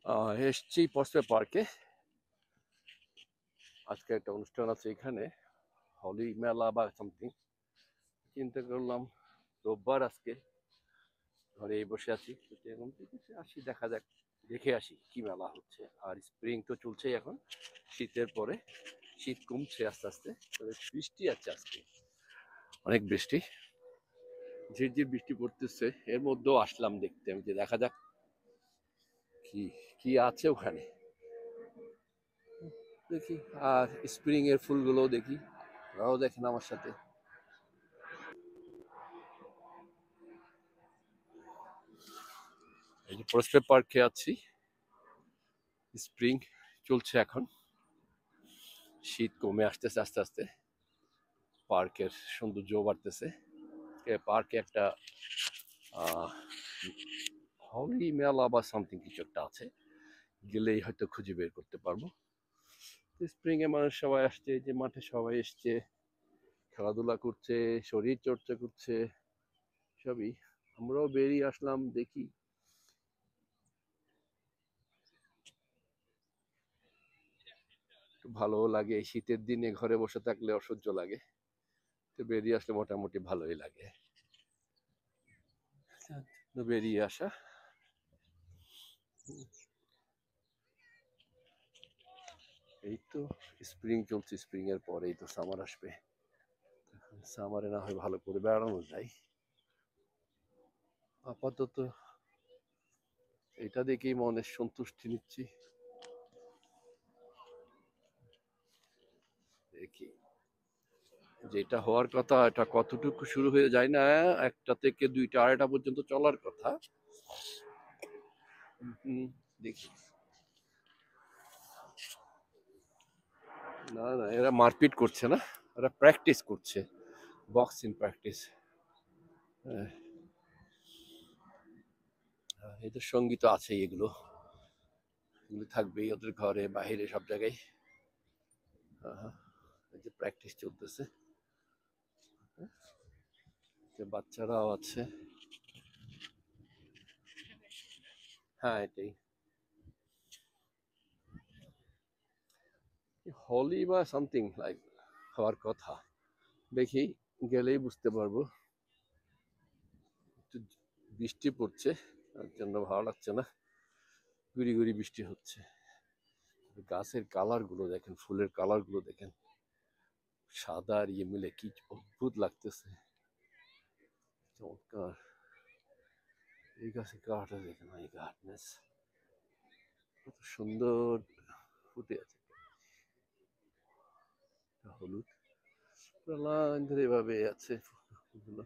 এসছি পস্পে পার্কে। আজকে একটা অনুষ্ঠান আছে এখানে, হলি মেলা বা সামথিং। চিন্তা করলাম রোববার আজকে, ঘরে বসে আছি, এখন আসি, দেখা যাক, দেখে আসি কি মেলা হচ্ছে। আর স্প্রিং তো চলছেই এখন, শীতের পরে শীত কমছে আস্তে আস্তে, তবে বৃষ্টি আছে আজকে, অনেক বৃষ্টি, ঝিরঝির বৃষ্টি পড়তেছে। এর মধ্যেও আসলাম দেখতে, আমি যে দেখা যাক কি কি আছে ওখানে, দেখি। আর স্প্রিং এর ফুলগুলো দেখি, ওরাও দেখেন আমার সাথে। এই যে ফরেস্ট পার্কে আছি, স্প্রিং চলছে এখন, শীত কমে আসতেছে আস্তে আস্তে, পার্কের সৌন্দর্য বাড়তেছে। পার্কে একটা হলি মেলা বা সামথিং কিছু একটা আছে, গেলেই হয়তো খুঁজে বের করতে পারবো। স্প্রিং এ মানুষ সবাই আসছে, যে মাঠে সবাই এসছে, খেলাধুলা করছে, শরীর চর্চা করছে, সবই। আমরাও বেরিয়ে আসলাম, দেখি। ভালো লাগে, শীতের দিনে ঘরে বসে থাকলে অসহ্য লাগে, তো বেরিয়ে আসলে মোটামুটি ভালোই লাগে, বেরিয়ে আসা। এই তো স্প্রিং চলছে, স্প্রিং এর পরেই তো সামার আসবে, সামারে না হয় ভালো করে বেড়ানো যায়। আপাতত এটা দেখেই মনের সন্তুষ্টি নিচ্ছি, দেখি যেটা হওয়ার কথা এটা কতটুকু শুরু হয়ে যায় না, একটা থেকে দুইটা আড়াইটা পর্যন্ত চলার কথা। দেখি। না না, এরা মারপিট করছে না, এরা প্র্যাকটিস করছে, বক্সিং প্র্যাকটিস। এদের সঙ্গীত আছে, এগুলো এগুলো থাকবেই ওদের ঘরে বাইরে সব জায়গায়। এই যে প্র্যাকটিস চলতেছে, বাচ্চারাও আছে। হ্যাঁ, এটাই হলি বা সামথিং লাইক হওয়ার কথা, দেখি গেলেই বুঝতে পারবো। একটু বৃষ্টি পড়ছে, তার জন্য ভালো লাগছে না, গুড়ি গুড়ি বৃষ্টি হচ্ছে। গাছের কালার গুলো দেখেন, ফুলের কালার গুলো দেখেন, সাদা আর ইয়ে মিলে কি অদ্ভুত লাগতেছে, চমৎকার। এই গাছের কালারটা দেখেন, মাই গডনেস, কত সুন্দর ফুটে আছে, হলুদ লাইন ধরে এভাবে আছে ফুলগুলো।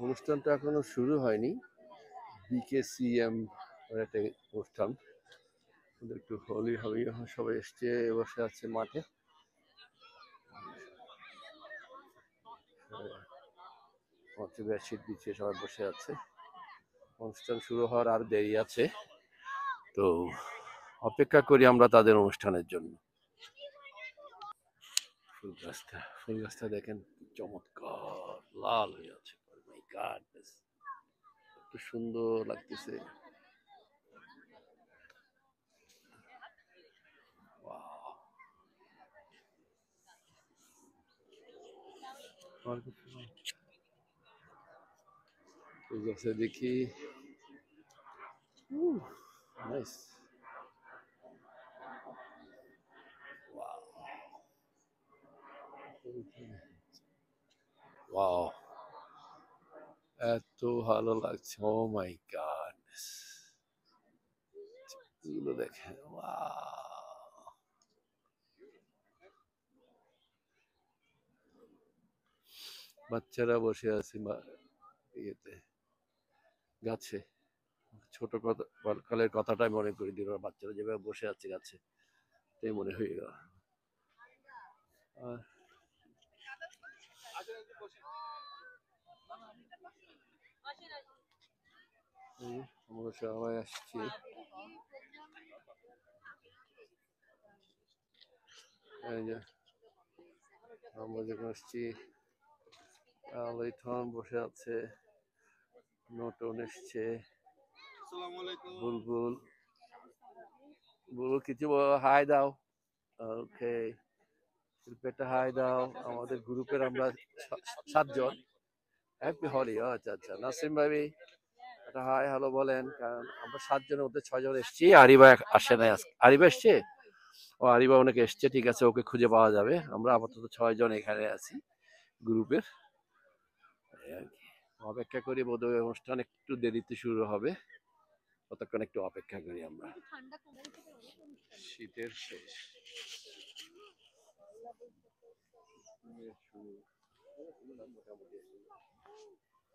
অনুষ্ঠানটা এখনো শুরু হয়নি, বিকেসিএম একটা অনুষ্ঠান, একটু হোলি হবে, সবাই এসছে, বসে আছে মাঠে, বেডশিট বিছিয়ে সবাই বসে আছে। অনুষ্ঠান শুরু হওয়ার আর দেরি আছে, তো অপেক্ষা করি আমরা তাদের অনুষ্ঠানের জন্য। ফুল গাছটা দেখেন, চমৎকার লাল হয়ে আছে, একটু সুন্দর লাগতেছে। ফুল গাছে দেখি, নাইস, ওয়াও, এত ভালো লাগছে, ও মাই গড, এগুলো দেখেন, বাচ্চারা বসে আছে ইয়েতে, গাছে, ছোট কথা কালের কথাটাই মনে করে দিল, বাচ্চারা যেভাবে বসে আছে গাছে, তাই মনে হয়ে গেল। আমরা সবাই আসছি, এই যে আমরা যখন আসছি লিথন বসে আছে, নটন এসছে, বুলবুল বুলবুল কিছু হাই দাও। ওকে, শিল্পেটা হাই দাও। আমাদের গ্রুপের আমরা 7 জন। হ্যাপি হলি। আচ্ছা আচ্ছা, নাসিম ভাবি একটা হাই হ্যালো বলেন, কারণ আমরা 7 জনের মধ্যে 6 জন এসছি। আরিবা আসে নাই আজকে। আরিবা এসছে? ও আরিবা অনেকে এসছে, ঠিক আছে, ওকে খুঁজে পাওয়া যাবে। আমরা আপাতত 6 জন এখানে আছি গ্রুপের। অপেক্ষা করি, বোধহয় অনুষ্ঠান একটু দেরিতে শুরু হবে, ততক্ষণ একটু অপেক্ষা করি আমরা। শীতের শেষ, মোটামুটি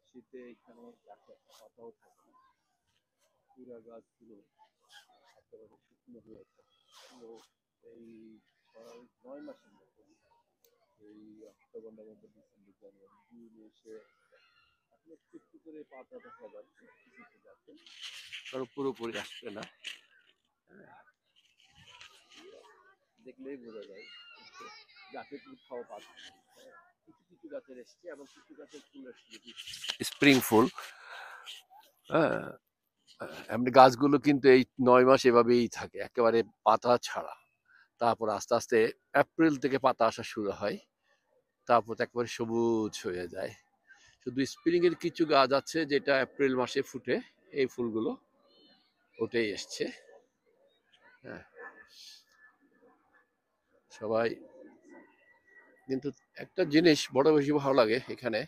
শীতে এখানে পাতাও থাকে না, পুরা গাছগুলো একেবারে শুকনো হয়ে থাকে। তো এই 9 মাসের মতো, এই October November December January June এসে এখন একটু একটু করে পাতা দেখা যায় কিছু কিছু গাছে, কারণ পুরোপুরি আসবে না। দেখলেই বোঝা যায় গাছে ফুল খাওয়া পাতা, কিছু কিছু গাছের এসছে এবং কিছু গাছের ফুল এসছে স্প্রিং ফুল। হ্যাঁ, এমনি গাছগুলো কিন্তু এই 9 মাস এভাবেই থাকে একেবারে পাতা ছাড়া। তারপর আস্তে আস্তে এপ্রিল থেকে পাতা আসা শুরু হয়, তারপর একেবারে সবুজ হয়ে যায়। শুধু স্প্রিং এর কিছু গাছ আছে যেটা এপ্রিল মাসে ফুটে, এই ফুলগুলো ওটাই এসছে। হ্যাঁ, সবাই কিন্তু একটা জিনিস বড় বেশি ভালো লাগে এখানে,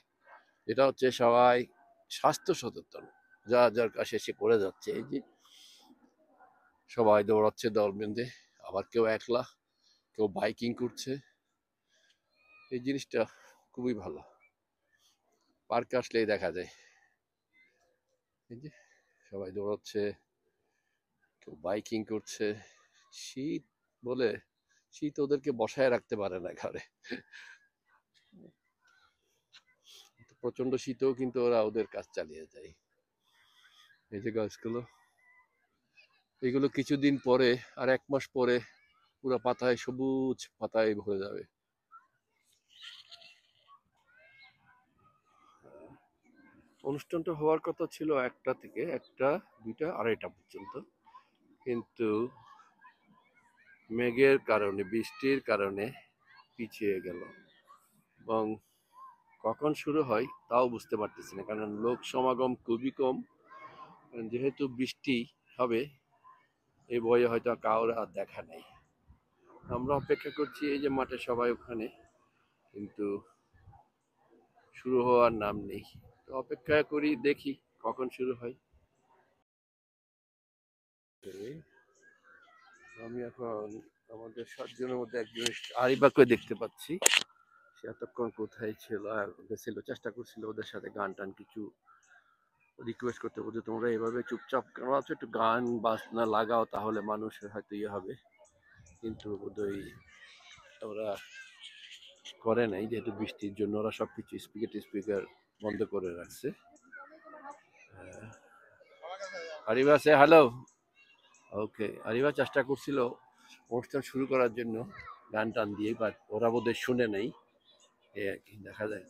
যেটা হচ্ছে সবাই স্বাস্থ্য সচেতন, যা যার কাছে এসে করে যাচ্ছে। এই যে সবাই দৌড়াচ্ছে দল বেঁধে, আবার কেউ একলা, কেউ বাইকিং করছে। এই জিনিসটা খুবই ভালো, পার্কে আসলেই দেখা যায়। এই যে সবাই দৌড়াচ্ছে, কেউ বাইকিং করছে। শীত বলে শীত ওদেরকে বসায় রাখতে পারে না ঘরে। প্রচন্ড শীতেও কিন্তু ওরা ওদের কাজ চালিয়ে যায়। এই যে গাছগুলো, এগুলো কিছুদিন পরে, আর 1 মাস পরে পুরো পাতায় সবুজ পাতায় ভরে যাবে। অনুষ্ঠানটা হওয়ার কথা ছিল 1টা থেকে 1টা 2টা 2:30 পর্যন্ত, কিন্তু মেঘের কারণে, বৃষ্টির কারণে পিছিয়ে গেল। এবং কখন শুরু হয় তাও বুঝতে পারতেছি না, কারণ লোক সমাগম খুবই কম। যেহেতু বৃষ্টি হবে এই ভয়ে হয়তো কারোর আর দেখা নেই। আমরা অপেক্ষা করছি, এই যে মাঠে সবাই ওখানে, কিন্তু শুরু হওয়ার নাম নেই। তো অপেক্ষা করি, দেখি কখন শুরু হয়। আমি এখন আমাদের 7 জনের মধ্যে একজন আরিবাকে দেখতে পাচ্ছি। সে এতক্ষণ কোথায় ছিল, গেছিল, চেষ্টা করছিল ওদের সাথে গান টান কিছু রিকোয়েস্ট করতে, বলছে তোমরা এভাবে চুপচাপ কেন আছো, একটু গান বাজনা লাগাও, তাহলে মানুষের হয়তো ইয়ে হবে। কিন্তু বোধহয় ওরা করে নাই, যেহেতু বৃষ্টির জন্য ওরা সবকিছু স্পিকার বন্ধ করে রাখছে। আরিবা সে হ্যালো। ওকে, আরিবা চেষ্টা করছিল অনুষ্ঠান শুরু করার জন্য গান টান দিয়ে, বাট ওরা বোধহয় শুনে নেই, এই আর কি, দেখা যায়।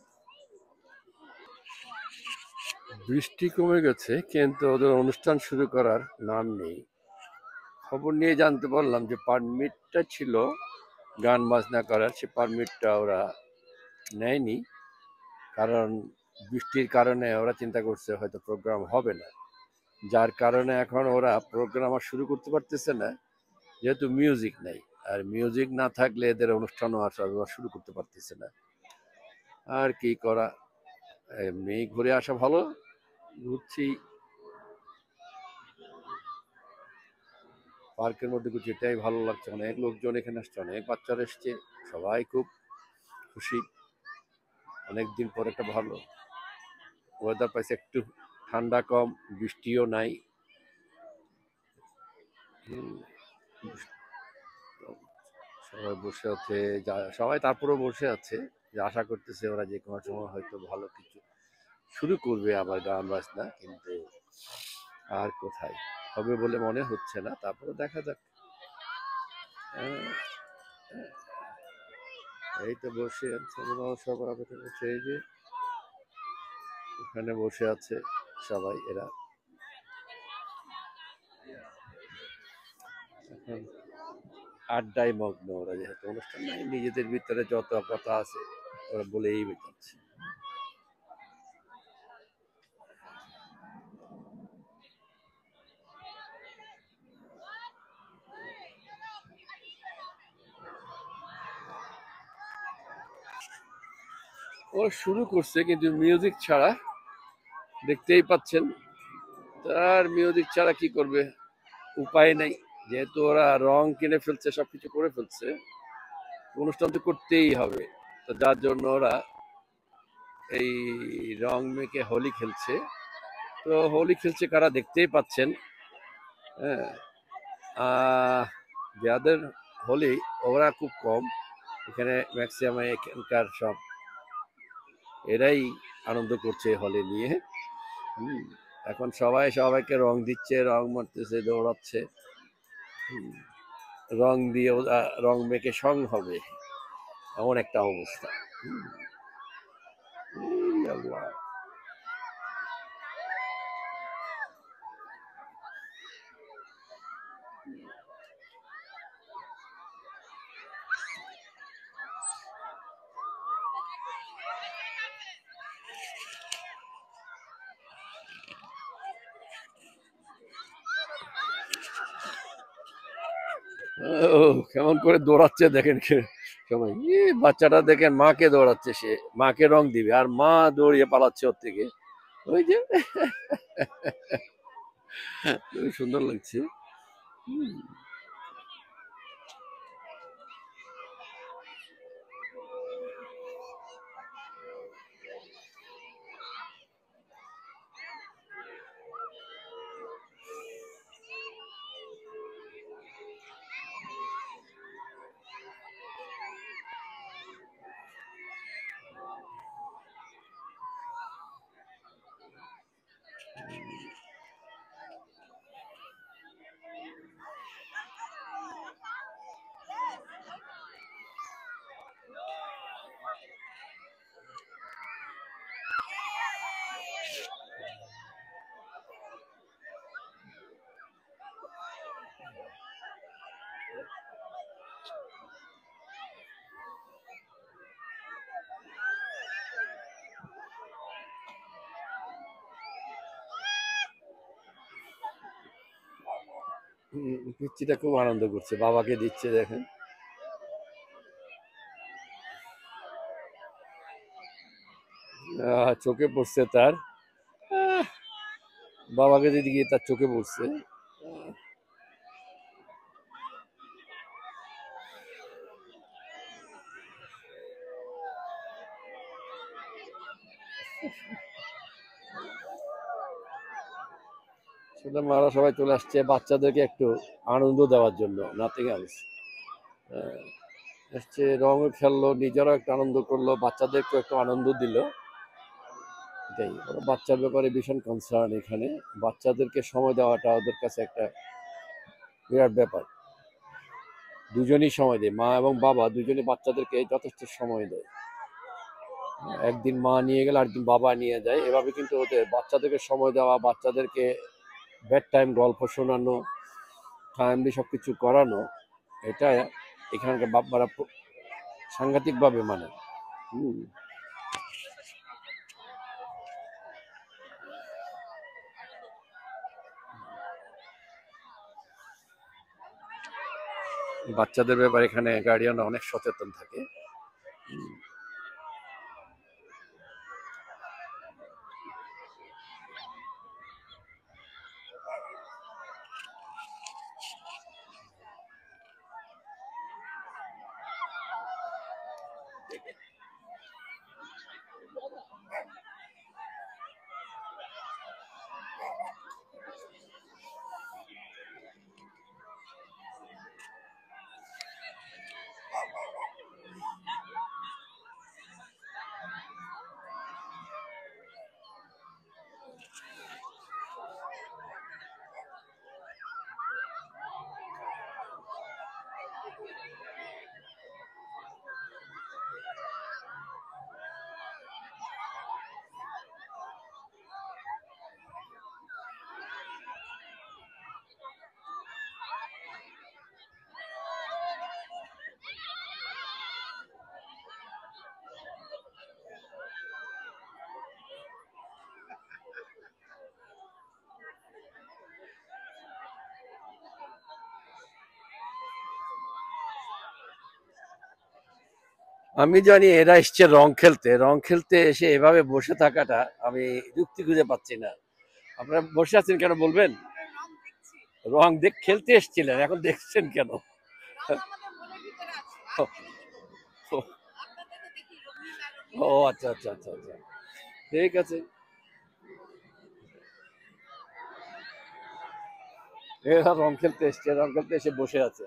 বৃষ্টি কমে গেছে কিন্তু ওদের অনুষ্ঠান শুরু করার নাম নেই। খবর নিয়ে জানতে পারলাম যে পারমিটটা ছিল গান বাজনা করার, সে পারমিটটা ওরা নেয়নি, কারণ বৃষ্টির কারণে ওরা চিন্তা করছে হয়তো প্রোগ্রাম হবে না, যার কারণে এখন ওরা প্রোগ্রাম আর শুরু করতে পারতেছে না, যেহেতু মিউজিক নেই। আর মিউজিক না থাকলে এদের অনুষ্ঠানও আর শুরু করতে পারতেছে না। আর কি করা, এমনি ঘুরে আসা ভালো, ঘুরছি পার্কের মধ্যে, ঘুরছি, এটাই ভালো লাগছে। অনেক লোকজন এখানে আসছে, অনেক বাচ্চারা এসছে, সবাই খুব খুশি। অনেকদিন পর একটা ভালো ওয়েদার পাইছে, একটু ঠান্ডা কম, বৃষ্টিও নাই। সবাই বসে আছে, সবাই তারপরেও বসে আছে, যে আশা করতেছে ওরা যে কোনো সময় হয়তো ভালো কিছু শুরু করবে, আবার গান বাজনা, কিন্তু আর কোথায় হবে বলে মনে হচ্ছে না। তারপরে দেখা যাক। এই তো বসে আছে, ওরাও সব আপাতত বসে, এই যে এখানে বসে আছে সবাই এরা এখন আড্ডায় মগ্ন। ওরা যেহেতু অনুষ্ঠান নাই, নিজেদের ভিতরে যত কথা আছে ওরা বলেই বেড়াচ্ছে। ওরা শুরু করছে কিন্তু মিউজিক ছাড়া, দেখতেই পাচ্ছেন। তার মিউজিক ছাড়া কি করবে, উপায় নাই। যেহেতু ওরা রং কিনে ফেলছে, সবকিছু করে ফেলছে, অনুষ্ঠান তো করতেই হবে। তো যার জন্য ওরা এই রং মেখে হোলি খেলছে। তো হোলি খেলছে কারা দেখতেই পাচ্ছেন। হ্যাঁ, যাদের হোলি ওরা খুব কম, এখানে ম্যাক্সিমাম এখানকার সব এরাই আনন্দ করছে হোলি নিয়ে। হুম, এখন সবাই সবাইকে রং দিচ্ছে, রং মারতেছে, দৌড়াচ্ছে। হুম, রং দিয়ে ওরা রং মেখে সং হবে, এমন একটা অবস্থা। হুম, এই আল্লাহ। ও কেমন করে দৌড়াচ্ছে দেখেন সবাই। বাচ্চাটা দেখেন মাকে দৌড়াচ্ছে, সে মাকে রং দিবে আর মা দৌড়িয়ে পালাচ্ছে ওর থেকে। ওই যে খুবই সুন্দর লাগছে। হুম, পিচ্চিটা খুব আনন্দ করছে, বাবাকে দিচ্ছে দেখেন। চোখে পড়ছে তার। আহ, বাবাকে দিতে গিয়ে তার চোখে পড়ছে। সেটা মারা সবাই চলে আসছে বাচ্চাদেরকে একটু আনন্দ দেওয়ার জন্য, নাথিং এলস। এসছে, রঙও খেললো, নিজেরাও একটু আনন্দ করলো, বাচ্চাদেরকে একটু আনন্দ দিল। এটাই, ওরা বাচ্চার ব্যাপারে ভীষণ কনসার্ন এখানে। বাচ্চাদেরকে সময় দেওয়াটা ওদের কাছে একটা বিরাট ব্যাপার। দুজনই সময় দেয়, মা এবং বাবা দুজনই বাচ্চাদেরকে যথেষ্ট সময় দেয়। একদিন মা নিয়ে গেলে আরেকদিন বাবা নিয়ে যায়, এভাবে কিন্তু ওদের বাচ্চাদেরকে সময় দেওয়া, বাচ্চাদেরকে বেড টাইম গল্প শোনানো, টাইমলি সব কিছু করানো, এটা এখানকার বাপ্পারা সাংঘাতিকভাবে মানে। হুম, বাচ্চাদের ব্যাপারে এখানে গার্ডিয়ান অনেক সচেতন থাকে। আমি জানি এরা এসছে রং খেলতে এসে এভাবে বসে থাকাটা আমি যুক্তি খুঁজে পাচ্ছি না। আপনারা বসে আছেন কেন বলবেন? খেলতে এসেছিলেন, এখন দেখছেন কেন? ও আচ্ছা আচ্ছা আচ্ছা আচ্ছা, ঠিক আছে। এরা রং খেলতে এসে বসে আছে।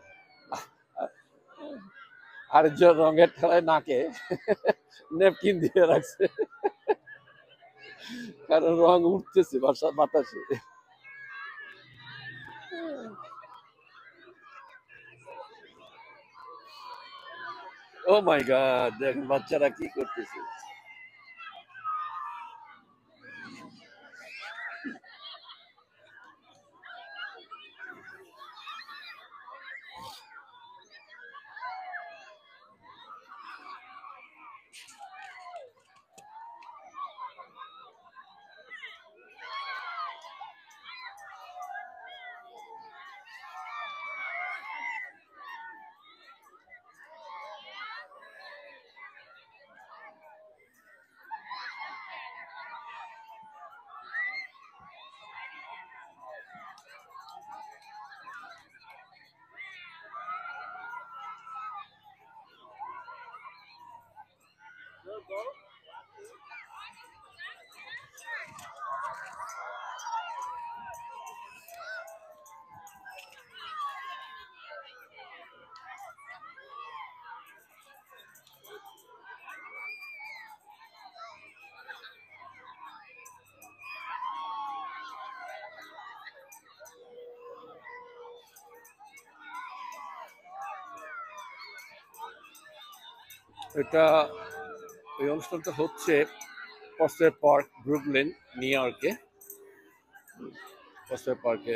আরেকজন রঙের খেলায় নাকে নেপকিন দিয়ে রাখছে, কারণ রং উঠতেছে বাতাসে। ও মাই গড, দেখেন বাচ্চারা কি করতেছে। এটা এই অনুষ্ঠানটা হচ্ছে পস্টের পার্ক, ব্রুকলিন, নিউ ইয়র্কে। পস্টের পার্কে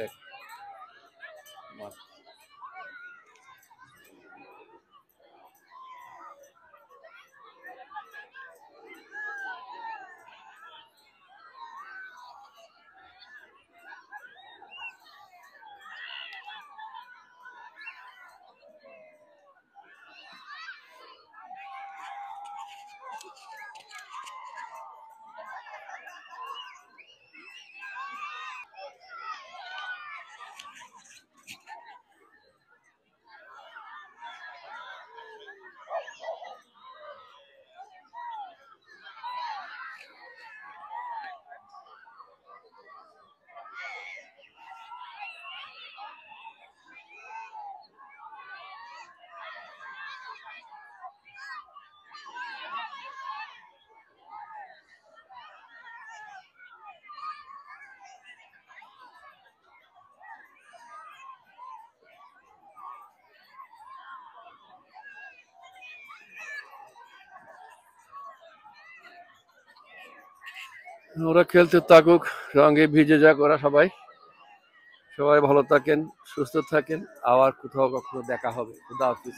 ওরা খেলতে থাকুক, রঙে ভিজে যাক ওরা সবাই। সবাই ভালো থাকেন, সুস্থ থাকেন, আবার কোথাও কখনো দেখা হবে। খুদা হাফিজ।